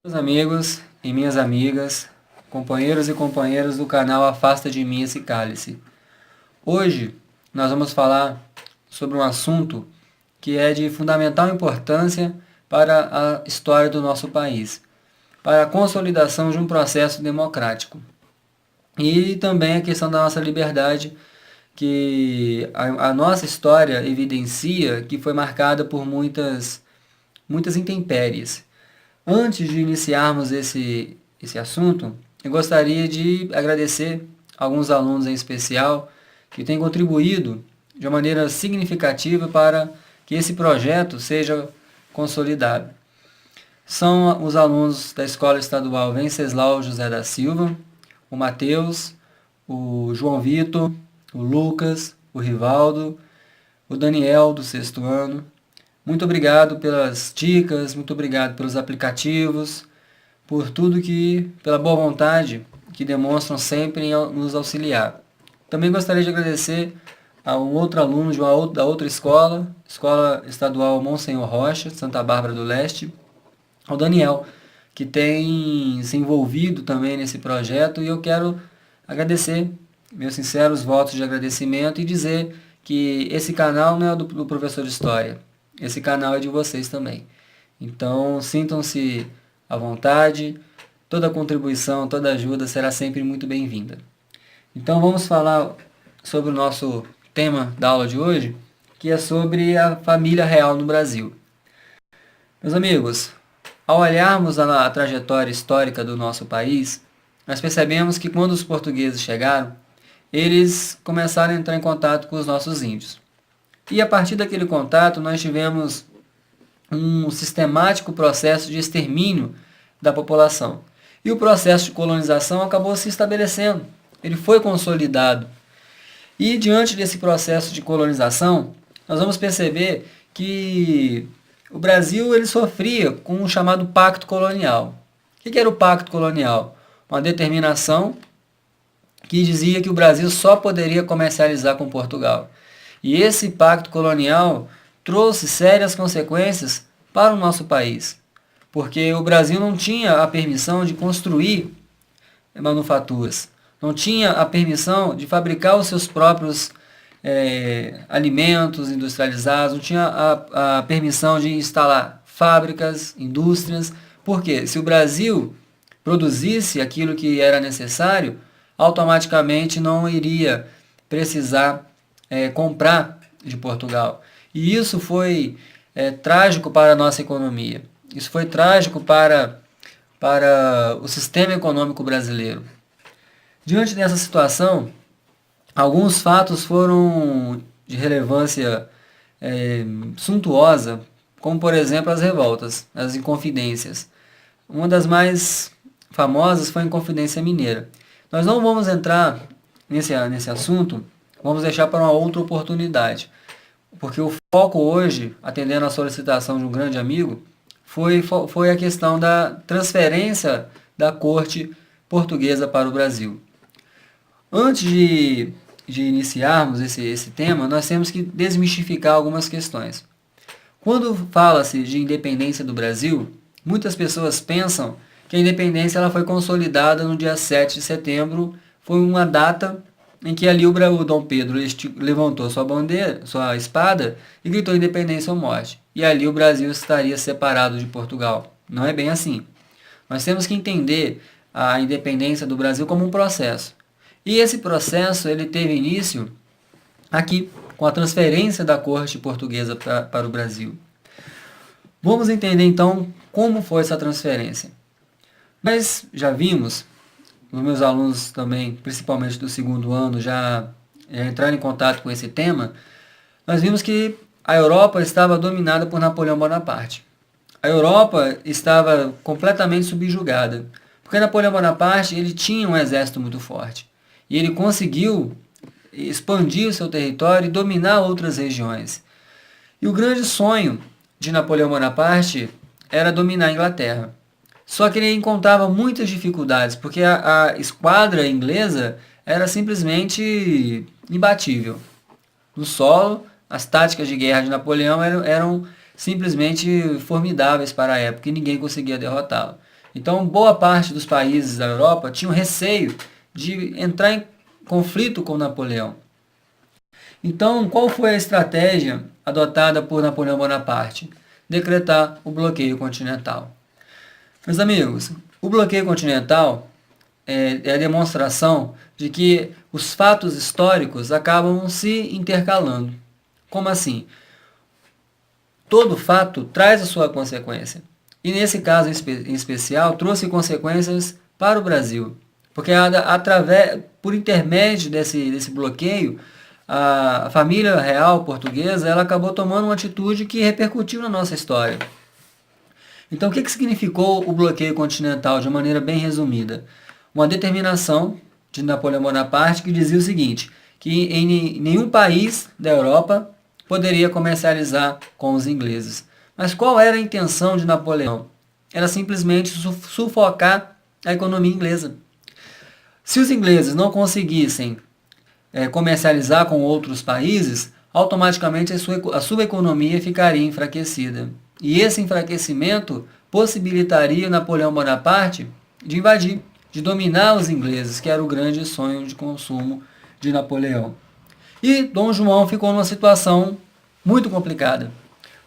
Meus amigos e minhas amigas, companheiros e companheiras do canal Afasta de Mim Esse Cálice. Hoje nós vamos falar sobre um assunto que é de fundamental importância para a história do nosso país, para a consolidação de um processo democrático e também a questão da nossa liberdade, que a nossa história evidencia que foi marcada por muitas intempéries. Antes de iniciarmos esse assunto, eu gostaria de agradecer alguns alunos em especial que têm contribuído de uma maneira significativa para que esse projeto seja consolidado. São os alunos da Escola Estadual Venceslau José da Silva, o Matheus, o João Vitor, o Lucas, o Rivaldo, o Daniel do sexto ano. Muito obrigado pelas dicas, muito obrigado pelos aplicativos, por tudo pela boa vontade que demonstram sempre em nos auxiliar. Também gostaria de agradecer a um outro aluno da outra escola, Escola Estadual Monsenhor Rocha, Santa Bárbara do Leste, ao Daniel, que tem se envolvido também nesse projeto, e eu quero agradecer meus sinceros votos de agradecimento e dizer que esse canal não é do professor de História, esse canal é de vocês também. Então, sintam-se à vontade, toda contribuição, toda ajuda será sempre muito bem-vinda. Então, vamos falar sobre o nosso tema da aula de hoje, que é sobre a família real no Brasil. Meus amigos, ao olharmos a trajetória histórica do nosso país, nós percebemos que quando os portugueses chegaram, eles começaram a entrar em contato com os nossos índios. E a partir daquele contato, nós tivemos um sistemático processo de extermínio da população. E o processo de colonização acabou se estabelecendo, ele foi consolidado. E diante desse processo de colonização, nós vamos perceber que o Brasil ele sofria com um chamado pacto colonial. O que era o pacto colonial? Uma determinação que dizia que o Brasil só poderia comercializar com Portugal. E esse pacto colonial trouxe sérias consequências para o nosso país, porque o Brasil não tinha a permissão de construir manufaturas, não tinha a permissão de fabricar os seus próprios alimentos industrializados, não tinha a permissão de instalar fábricas, indústrias, porque se o Brasil produzisse aquilo que era necessário, automaticamente não iria precisar comprar de Portugal. E isso foi trágico para a nossa economia. Isso foi trágico para o sistema econômico brasileiro. Diante dessa situação, alguns fatos foram de relevância suntuosa, como por exemplo as revoltas, as Inconfidências. Uma das mais famosas foi a Inconfidência Mineira. Nós não vamos entrar nesse assunto, vamos deixar para uma outra oportunidade, porque o foco hoje, atendendo à solicitação de um grande amigo, foi a questão da transferência da corte portuguesa para o Brasil. Antes de iniciarmos esse tema, nós temos que desmistificar algumas questões. Quando fala-se de independência do Brasil, muitas pessoas pensam que a independência ela foi consolidada no dia 7 de setembro, foi uma data em que ali o Dom Pedro levantou sua bandeira, sua espada e gritou independência ou morte. E ali o Brasil estaria separado de Portugal. Não é bem assim. Nós temos que entender a independência do Brasil como um processo. E esse processo ele teve início aqui, com a transferência da corte portuguesa para o Brasil. Vamos entender então como foi essa transferência. Nós já vimos, os meus alunos também, principalmente do segundo ano, já entraram em contato com esse tema, nós vimos que a Europa estava dominada por Napoleão Bonaparte. A Europa estava completamente subjugada, porque Napoleão Bonaparte ele tinha um exército muito forte. E ele conseguiu expandir o seu território e dominar outras regiões. E o grande sonho de Napoleão Bonaparte era dominar a Inglaterra. Só que ele encontrava muitas dificuldades, porque a esquadra inglesa era simplesmente imbatível. No solo, as táticas de guerra de Napoleão eram simplesmente formidáveis para a época e ninguém conseguia derrotá-lo. Então, boa parte dos países da Europa tinham receio de entrar em conflito com Napoleão. Então, qual foi a estratégia adotada por Napoleão Bonaparte? Decretar o bloqueio continental. Meus amigos, o bloqueio continental é a demonstração de que os fatos históricos acabam se intercalando. Como assim? Todo fato traz a sua consequência. E nesse caso em especial, trouxe consequências para o Brasil. Porque por intermédio desse bloqueio, a família real portuguesa ela acabou tomando uma atitude que repercutiu na nossa história. Então, o que significou o bloqueio continental de maneira bem resumida? Uma determinação de Napoleão Bonaparte que dizia o seguinte, que em nenhum país da Europa poderia comercializar com os ingleses. Mas qual era a intenção de Napoleão? Era simplesmente sufocar a economia inglesa. Se os ingleses não conseguissem comercializar com outros países, automaticamente a sua economia ficaria enfraquecida. E esse enfraquecimento possibilitaria Napoleão Bonaparte de invadir, de dominar os ingleses, que era o grande sonho de consumo de Napoleão. E Dom João ficou numa situação muito complicada,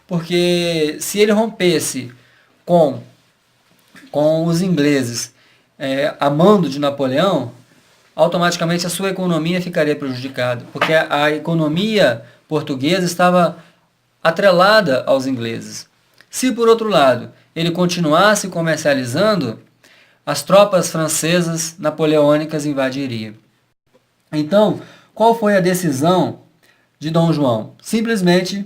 porque se ele rompesse com os ingleses a mando de Napoleão, automaticamente a sua economia ficaria prejudicada, porque a economia portuguesa estava atrelada aos ingleses. Se, por outro lado, ele continuasse comercializando, as tropas francesas napoleônicas invadiriam. Então, qual foi a decisão de Dom João? Simplesmente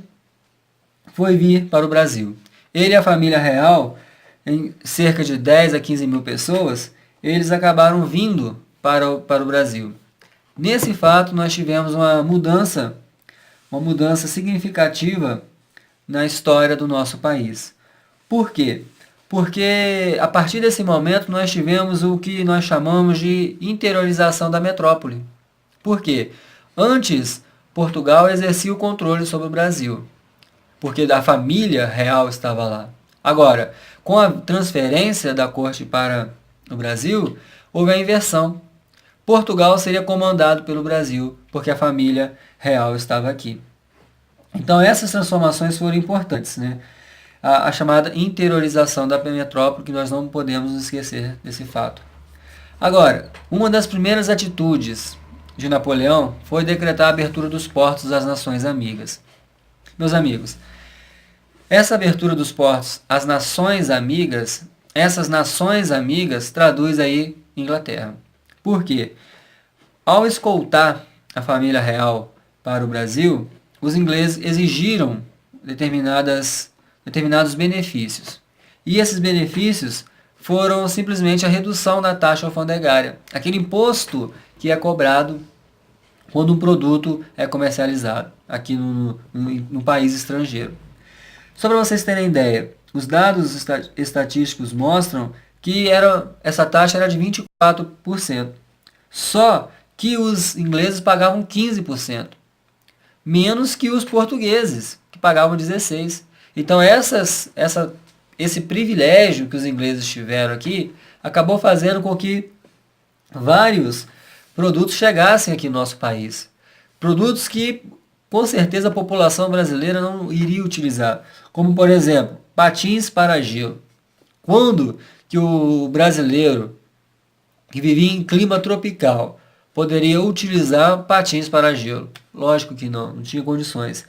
foi vir para o Brasil. Ele e a família real, em cerca de 10 a 15 mil pessoas, eles acabaram vindo para o Brasil. Nesse fato, nós tivemos uma mudança significativa na história do nosso país. Por quê? Porque a partir desse momento nós tivemos o que nós chamamos de interiorização da metrópole. Por quê? Antes, Portugal exercia o controle sobre o Brasil, porque a família real estava lá. Agora, com a transferência da corte para o Brasil, houve a inversão. Portugal seria comandado pelo Brasil, porque a família real estava aqui. Então essas transformações foram importantes, né? A chamada interiorização da metrópole, que nós não podemos nos esquecer desse fato. Agora, uma das primeiras atitudes de Napoleão foi decretar a abertura dos portos às nações amigas. Meus amigos, essa abertura dos portos às nações amigas, essas nações amigas traduz aí Inglaterra. Por quê? Ao escoltar a família real para o Brasil, os ingleses exigiram determinados benefícios. E esses benefícios foram simplesmente a redução da taxa alfandegária, aquele imposto que é cobrado quando um produto é comercializado aqui no país estrangeiro. Só para vocês terem ideia, os dados estatísticos mostram que essa taxa era de 24%. Só que os ingleses pagavam 15%, menos que os portugueses, que pagavam 16%. Então esse privilégio que os ingleses tiveram aqui acabou fazendo com que vários produtos chegassem aqui no nosso país. Produtos que com certeza a população brasileira não iria utilizar. Como, por exemplo, patins para gelo. Quando que o brasileiro que vivia em clima tropical poderia utilizar patins para gelo? Lógico que não tinha condições.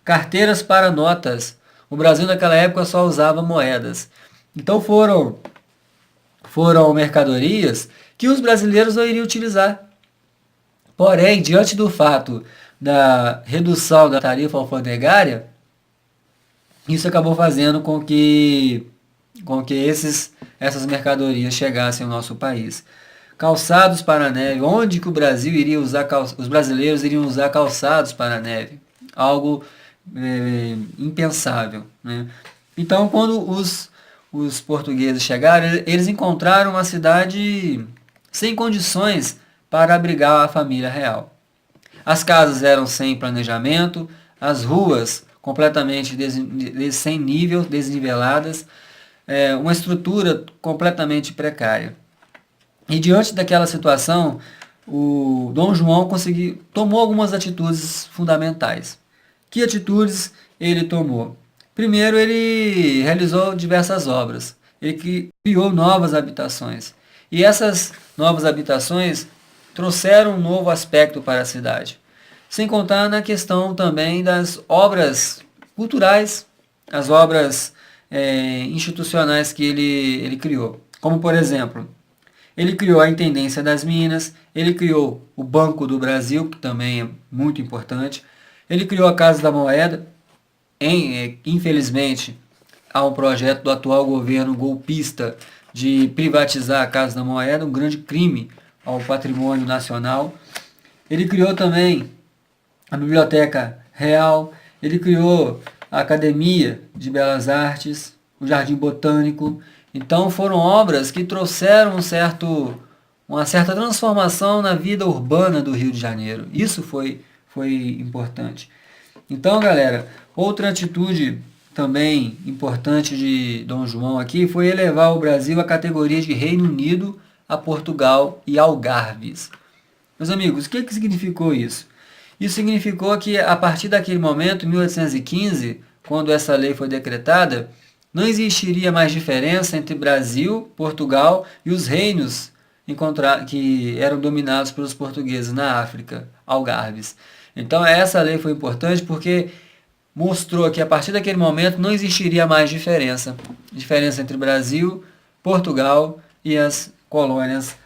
Carteiras para notas. O Brasil naquela época só usava moedas. Então foram mercadorias que os brasileiros não iriam utilizar. Porém, diante do fato da redução da tarifa alfandegária, isso acabou fazendo com que essas mercadorias chegassem ao nosso país. Calçados para a neve. Onde que o Brasil iria usar os brasileiros iriam usar calçados para a neve? Algo impensável, né? Então, quando os portugueses chegaram, eles encontraram uma cidade sem condições para abrigar a família real. As casas eram sem planejamento, as ruas completamente sem nível, desniveladas, uma estrutura completamente precária. E diante daquela situação, o Dom João tomou algumas atitudes fundamentais. Que atitudes ele tomou? Primeiro, ele realizou diversas obras. Ele criou novas habitações. E essas novas habitações trouxeram um novo aspecto para a cidade. Sem contar na questão também das obras culturais, as obras institucionais que ele criou. Como, por exemplo, ele criou a Intendência das Minas, ele criou o Banco do Brasil, que também é muito importante, ele criou a Casa da Moeda. Infelizmente, há um projeto do atual governo golpista de privatizar a Casa da Moeda, um grande crime ao patrimônio nacional. Ele criou também a Biblioteca Real, ele criou a Academia de Belas Artes, o Jardim Botânico. Então foram obras que trouxeram uma certa transformação na vida urbana do Rio de Janeiro. Isso foi importante. Então, galera, outra atitude também importante de Dom João aqui foi elevar o Brasil à categoria de Reino Unido, a Portugal e Algarves. Meus amigos, o que significou isso? Isso significou que a partir daquele momento, em 1815, quando essa lei foi decretada, não existiria mais diferença entre Brasil, Portugal e os reinos que eram dominados pelos portugueses na África, Algarves. Então essa lei foi importante porque mostrou que a partir daquele momento não existiria mais diferença entre Brasil, Portugal e as colônias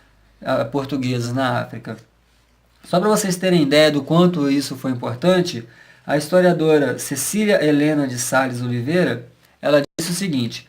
portuguesas na África. Só para vocês terem ideia do quanto isso foi importante, a historiadora Cecília Helena de Sales Oliveira, ela disse o seguinte: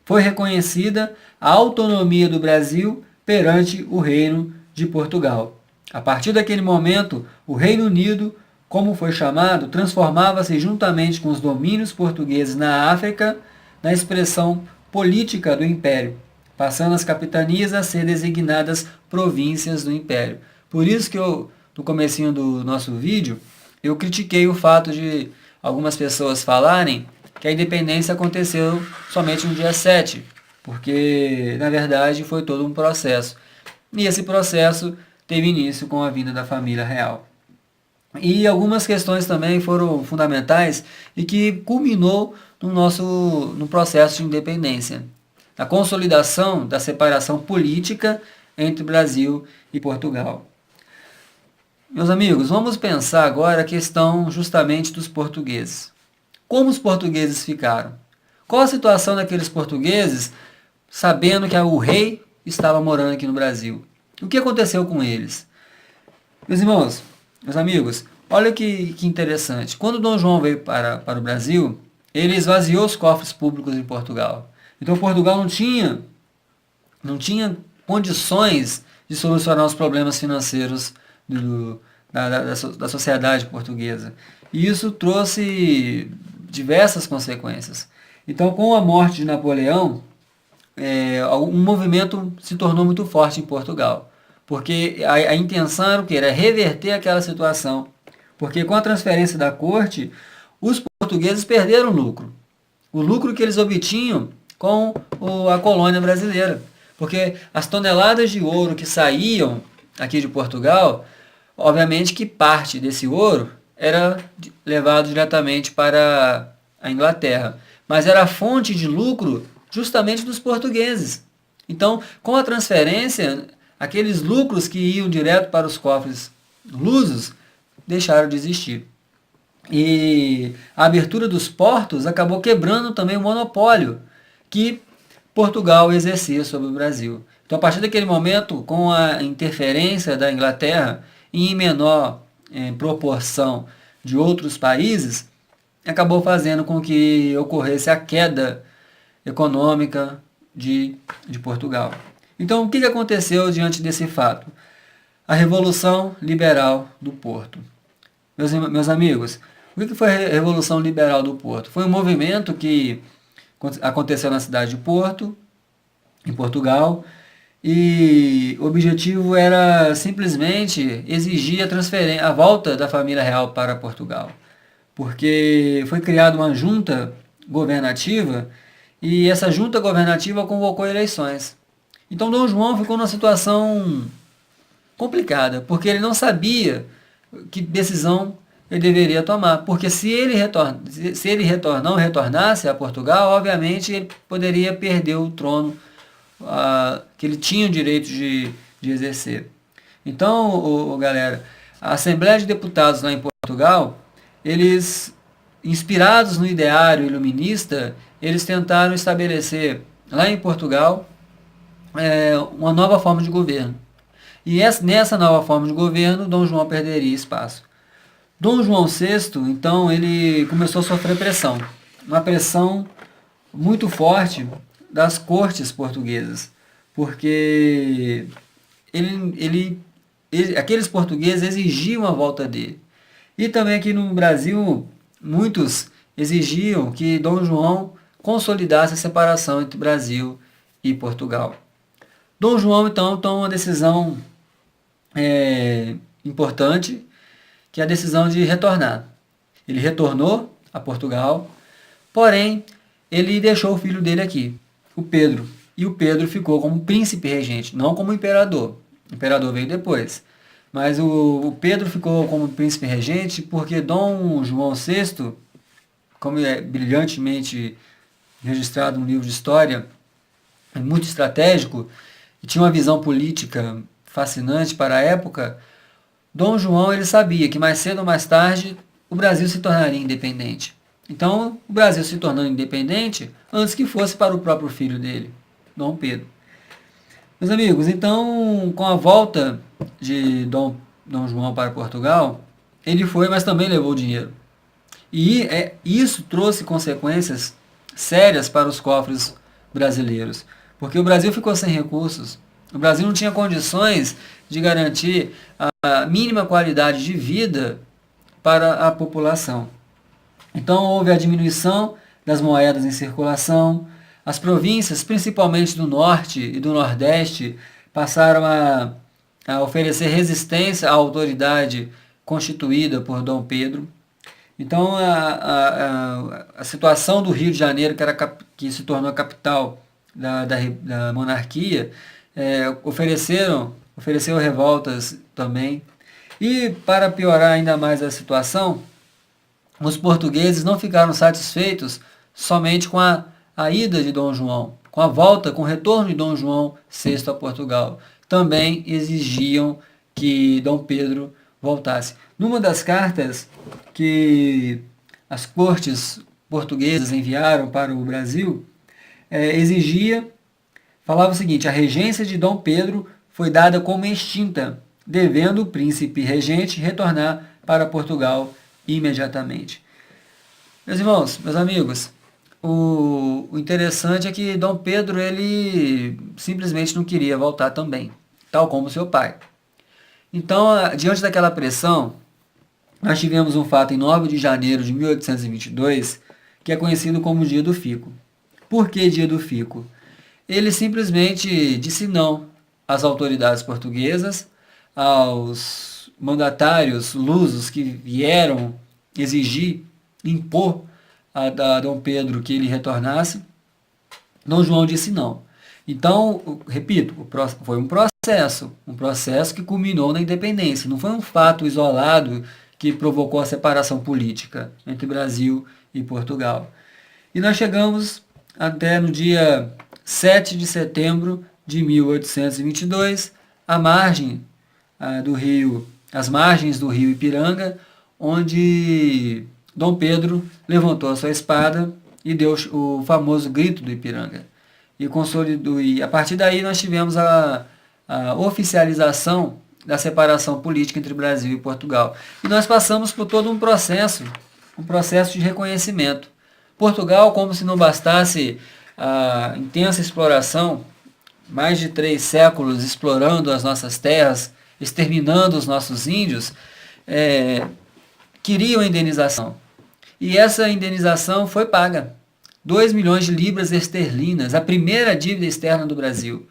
foi reconhecida a autonomia do Brasil perante o Reino de Portugal. A partir daquele momento, o Reino Unido, como foi chamado, transformava-se juntamente com os domínios portugueses na África na expressão política do Império, passando as capitanias a ser designadas províncias do Império. Por isso que no comecinho do nosso vídeo, eu critiquei o fato de algumas pessoas falarem que a independência aconteceu somente no dia 7, porque, na verdade, foi todo um processo. E esse processo teve início com a vinda da família real. E algumas questões também foram fundamentais e que culminou no processo de independência. A consolidação da separação política entre Brasil e Portugal. Meus amigos, vamos pensar agora a questão justamente dos portugueses. Como os portugueses ficaram? Qual a situação daqueles portugueses sabendo que o rei estava morando aqui no Brasil? O que aconteceu com eles? Meus irmãos, meus amigos, olha que interessante. Quando Dom João veio para o Brasil, ele esvaziou os cofres públicos em Portugal. Então Portugal não tinha condições de solucionar os problemas financeiros da sociedade portuguesa. E isso trouxe diversas consequências. Então, com a morte de Napoleão, um movimento se tornou muito forte em Portugal. Porque a intenção era o quê? Era reverter aquela situação. Porque com a transferência da corte, os portugueses perderam lucro. O lucro que eles obtinham com a colônia brasileira. Porque as toneladas de ouro que saíam aqui de Portugal, obviamente que parte desse ouro era levado diretamente para a Inglaterra. Mas era a fonte de lucro justamente dos portugueses. Então, com a transferência, aqueles lucros que iam direto para os cofres lusos deixaram de existir. E a abertura dos portos acabou quebrando também o monopólio que Portugal exercia sobre o Brasil. Então, a partir daquele momento, com a interferência da Inglaterra, em menor proporção de outros países, acabou fazendo com que ocorresse a queda econômica de Portugal. Então, o que aconteceu diante desse fato? A Revolução Liberal do Porto. Meus amigos, o que foi a Revolução Liberal do Porto? Foi um movimento que aconteceu na cidade de Porto, em Portugal, e o objetivo era simplesmente exigir a volta da família real para Portugal. Porque foi criada uma junta governativa e essa junta governativa convocou eleições. Então Dom João ficou numa situação complicada, porque ele não sabia que decisão ele deveria tomar, porque se ele não retornasse a Portugal, obviamente ele poderia perder o trono que ele tinha o direito de exercer. Então, galera, a Assembleia de Deputados lá em Portugal, eles, inspirados no ideário iluminista, eles tentaram estabelecer lá em Portugal uma nova forma de governo. E nessa nova forma de governo, Dom João perderia espaço. Dom João VI, então, ele começou a sofrer pressão. Uma pressão muito forte das cortes portuguesas. Porque aqueles portugueses exigiam a volta dele. E também aqui no Brasil, muitos exigiam que Dom João consolidasse a separação entre Brasil e Portugal. Dom João, então, toma uma decisão importante, que é a decisão de retornar. Ele retornou a Portugal, porém, ele deixou o filho dele aqui, o Pedro. E o Pedro ficou como príncipe regente, não como imperador. O imperador veio depois. Mas o Pedro ficou como príncipe regente porque Dom João VI, como é brilhantemente registrado no livro de história, é muito estratégico e tinha uma visão política fascinante para a época. Dom João ele sabia que mais cedo ou mais tarde o Brasil se tornaria independente. Então, o Brasil se tornando independente antes que fosse para o próprio filho dele, Dom Pedro. Meus amigos, então, com a volta de Dom João para Portugal, ele foi, mas também levou dinheiro. E isso trouxe consequências sérias para os cofres brasileiros, porque o Brasil ficou sem recursos. O Brasil não tinha condições de garantir a mínima qualidade de vida para a população. Então houve a diminuição das moedas em circulação, as províncias, principalmente do norte e do nordeste, passaram a oferecer resistência à autoridade constituída por Dom Pedro. Então a situação do Rio de Janeiro, que se tornou a capital da monarquia, ofereceu revoltas também. E para piorar ainda mais a situação, os portugueses não ficaram satisfeitos somente com a ida de Dom João, com a volta, com o retorno de Dom João VI a Portugal. Também exigiam que Dom Pedro voltasse. Numa das cartas que as cortes portuguesas enviaram para o Brasil, falava o seguinte: a regência de Dom Pedro foi dada como extinta, devendo o príncipe regente retornar para Portugal imediatamente. Meus irmãos, meus amigos, o interessante é que Dom Pedro ele simplesmente não queria voltar também, tal como seu pai. Então, diante daquela pressão, nós tivemos um fato em 9 de janeiro de 1822, que é conhecido como Dia do Fico. Por que Dia do Fico? Ele simplesmente disse não às autoridades portuguesas, aos mandatários lusos que vieram exigir, impor a Dom Pedro que ele retornasse. Dom João disse não. Então, repito, foi um processo que culminou na independência. Não foi um fato isolado que provocou a separação política entre Brasil e Portugal. E nós chegamos até no dia 7 de setembro de 1822, à margem as margens do rio Ipiranga, onde Dom Pedro levantou a sua espada e deu o famoso grito do Ipiranga. E a partir daí nós tivemos a oficialização da separação política entre Brasil e Portugal. E nós passamos por todo um processo de reconhecimento. Portugal, como se não bastasse a intensa exploração, mais de 3 séculos explorando as nossas terras, exterminando os nossos índios, queriam indenização. E essa indenização foi paga. 2 milhões de libras esterlinas, a primeira dívida externa do Brasil.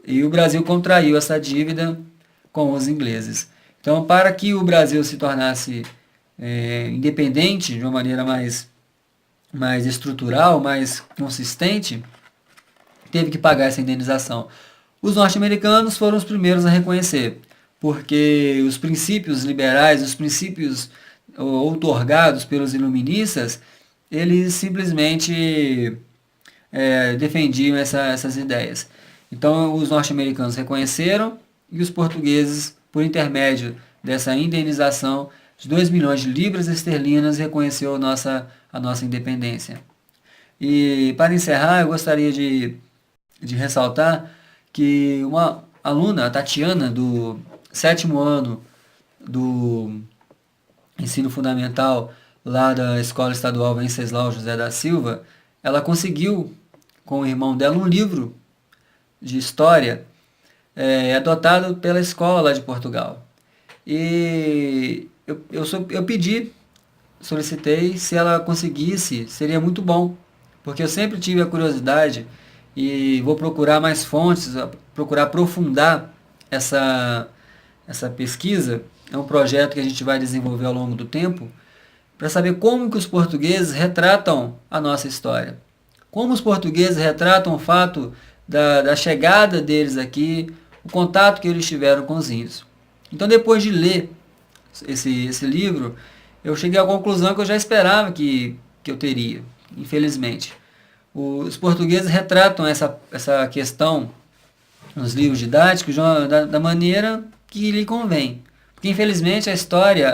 E o Brasil contraiu essa dívida com os ingleses. Então, para que o Brasil se tornasse independente de uma maneira mais mais estrutural, mais consistente, teve que pagar essa indenização. Os norte-americanos foram os primeiros a reconhecer, porque os princípios liberais, os princípios outorgados pelos iluministas, eles simplesmente defendiam essas ideias. Então, os norte-americanos reconheceram e os portugueses, por intermédio dessa indenização de 2 milhões de libras esterlinas, reconheceu a nossa independência. E, para encerrar, eu gostaria de ressaltar que uma aluna, a Tatiana, do 7º ano do ensino fundamental lá da Escola Estadual Venceslau José da Silva, ela conseguiu, com o irmão dela, um livro de história adotado pela escola lá de Portugal. E eu pedi, solicitei, se ela conseguisse, seria muito bom, porque eu sempre tive a curiosidade e vou procurar mais fontes, procurar aprofundar essa pesquisa. É um projeto que a gente vai desenvolver ao longo do tempo, para saber como que os portugueses retratam a nossa história. Como os portugueses retratam o fato da chegada deles aqui, o contato que eles tiveram com os índios. Então, depois de ler esse livro, eu cheguei à conclusão que eu já esperava que eu teria, infelizmente. Os portugueses retratam essa questão nos livros didáticos da maneira que lhe convém. Porque, infelizmente, a história,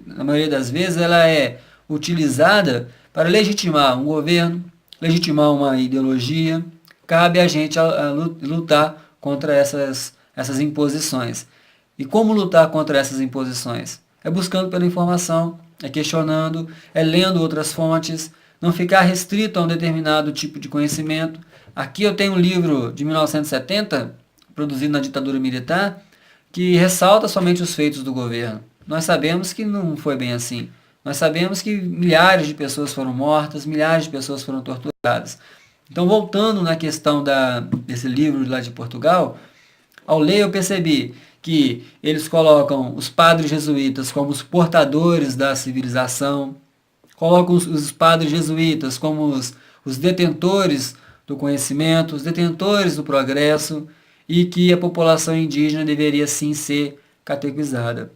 na maioria das vezes, ela é utilizada para legitimar um governo, legitimar uma ideologia. Cabe a gente a lutar contra essas imposições. E como lutar contra essas imposições? É buscando pela informação, é questionando, é lendo outras fontes, não ficar restrito a um determinado tipo de conhecimento. Aqui eu tenho um livro de 1970, produzido na ditadura militar, que ressalta somente os feitos do governo. Nós sabemos que não foi bem assim. Nós sabemos que milhares de pessoas foram mortas, milhares de pessoas foram torturadas. Então, voltando na questão desse livro lá de Portugal, ao ler eu percebi que eles colocam os padres jesuítas como os portadores da civilização, colocam os padres jesuítas como os detentores do conhecimento, os detentores do progresso, e que a população indígena deveria sim ser catequizada.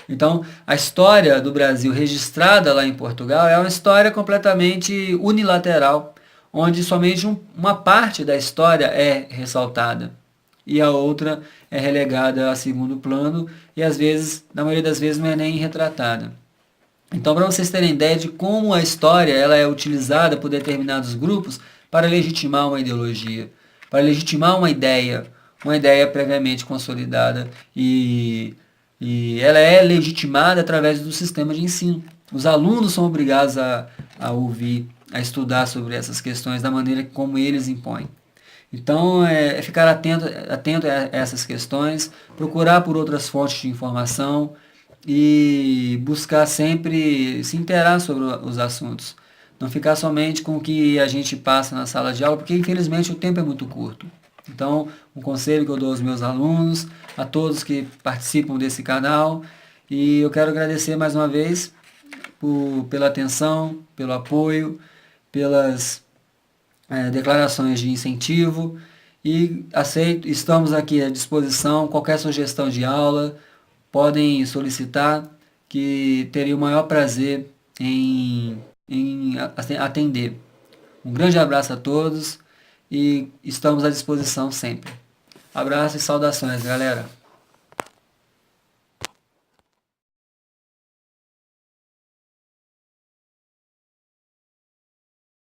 Então, a história do Brasil registrada lá em Portugal é uma história completamente unilateral, onde somente uma parte da história é ressaltada e a outra é relegada a segundo plano e às vezes, na maioria das vezes, não é nem retratada. Então, para vocês terem ideia de como a história ela é utilizada por determinados grupos para legitimar uma ideologia, para legitimar uma ideia previamente consolidada e ela é legitimada através do sistema de ensino. Os alunos são obrigados a ouvir, a estudar sobre essas questões da maneira como eles impõem. Então, ficar atento a essas questões, procurar por outras fontes de informação e buscar sempre se inteirar sobre os assuntos. Não ficar somente com o que a gente passa na sala de aula, porque infelizmente o tempo é muito curto. Então, um conselho que eu dou aos meus alunos, a todos que participam desse canal, e eu quero agradecer mais uma vez pela atenção, pelo apoio, pelas declarações de incentivo, e estamos aqui à disposição, qualquer sugestão de aula, podem solicitar, que teria o maior prazer em atender. Um grande abraço a todos e estamos à disposição sempre. Abraço e saudações, galera!